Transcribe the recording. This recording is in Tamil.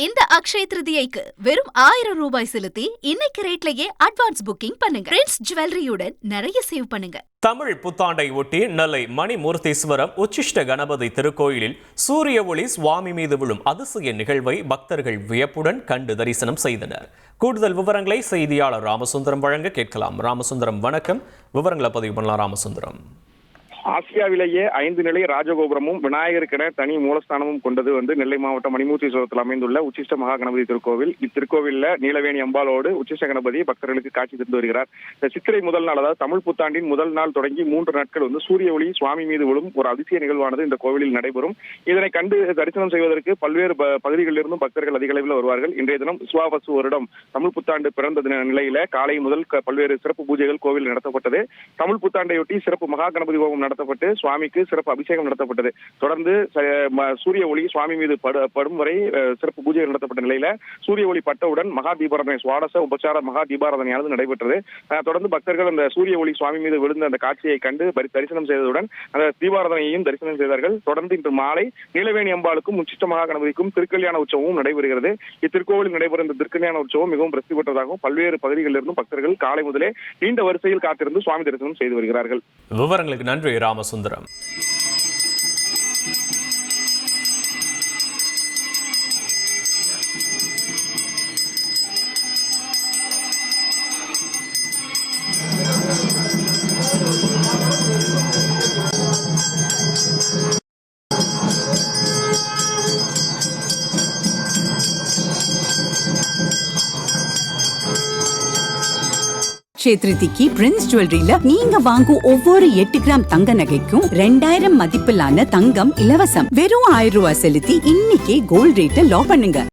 இந்த அக்ஷய திருதியைக்கு வெறும் 1000 ரூபாய் செலுத்தி இன்னைக்கு ரேட்லயே அட்வான்ஸ் புக்கிங் பண்ணுங்க. பிரின்ஸ் ஜுவல்லரியுடன் நிறைய சேவ் பண்ணுங்க. தமிழ் புத்தாண்டை ஒட்டி நெல்லை மணிமூர்த்தீஸ்வரம் உச்சிஷ்ட கணபதி திருக்கோயிலில் சூரிய ஒளி சுவாமி மீது விழும் அதிசய நிகழ்வை பக்தர்கள் வியப்புடன் கண்டு தரிசனம் செய்தனர். கூடுதல் விவரங்களை செய்தியாளர் ராமசுந்தரம் வழங்க கேட்கலாம். ராமசுந்தரம் வணக்கம். விவரங்களை பதிவு பண்ணலாம். ராமசுந்தரம், ஆசியாவிலேயே 5 நிலை ராஜகோபுரமும் விநாயகருக்கென தனி மூலஸ்தானமும் கொண்டது நெல்லை மாவட்டம் மணிமூர்த்தீஸ்வரத்தில் அமைந்துள்ள உச்சிஷ்ட மகா கணபதி திருக்கோவில். இத்திருக்கோவிலில் நீலவேணி அம்பாலோடு உச்சிஷ்ட கணபதி பக்தர்களுக்கு காட்சி தந்து வருகிறார். இந்த சித்திரை முதல் நாள், அதாவது தமிழ் புத்தாண்டின் முதல் நாள் தொடங்கி 3 நாட்கள் சூரிய ஒளி சுவாமி மீது விழும் ஒரு அதிசய நிகழ்வானது இந்த கோவிலில் நடைபெறும். இதனை கண்டு தரிசனம் செய்வதற்கு பல்வேறு பகுதிகளிலிருந்தும் பக்தர்கள் அதிக அளவில் வருவார்கள். இன்றைய தினம் விஸ்வாவசு வருடம் தமிழ் புத்தாண்டு பிறந்த நிலையில காலை முதல் பல்வேறு சிறப்பு பூஜைகள் கோவில் நடத்தப்பட்டது. தமிழ் புத்தாண்டையொட்டி சிறப்பு மகா கணபதி ஹோமம் நடத்தப்பட்டு சுவாமிக்கு சிறப்பு அபிஷேகம் நடத்தப்பட்டது. தொடர்ந்து சூரிய ஒளி சுவாமி மீது படும் வரை சிறப்பு பூஜைகள் நடத்தப்பட்ட நிலையில சூரிய ஒளி பட்டவுடன் மகா தீபாராதனை, சுவாடச உபச்சார மகா தீபாராதனையானது நடைபெற்றது. தொடர்ந்து பக்தர்கள் அந்த சூரிய ஒளி சுவாமி மீது விழுந்த அந்த காட்சியை கண்டு தரிசனம் செய்ததுடன் அந்த தீபாராதனையையும் தரிசனம் செய்தார்கள். தொடர்ந்து இன்று மாலை நீலவேணி அம்பாளுக்கும் உச்சிஷ்ட மகா கணபதிக்கும் திருக்கல்யாண உற்சவமும் நடைபெறுகிறது. இத்திருக்கோவிலில் நடைபெறும் இந்த திருக்கல்யாண உற்சவம் மிகவும் பிரசித்தி பெற்றதாகவும் பல்வேறு பகுதிகளிலிருந்தும் பக்தர்கள் காலை முதலே நீண்ட வரிசையில் காத்திருந்து சுவாமி தரிசனம் செய்து வருகிறார்கள். விவரங்களுக்கு நன்றி ராமசுந்தரம். சேத்ரிதிக்கு பிரின்ஸ் ஜுவல்லரியில நீங்க வாங்கும் ஒவ்வொரு 8 கிராம் தங்க நகைக்கும் 2000 மதிப்பிலான தங்கம் இலவசம். வெறும் 1000 ரூபாய் செலுத்தி இன்னைக்கே கோல்ட் ரேட்டை லாக் பண்ணுங்க.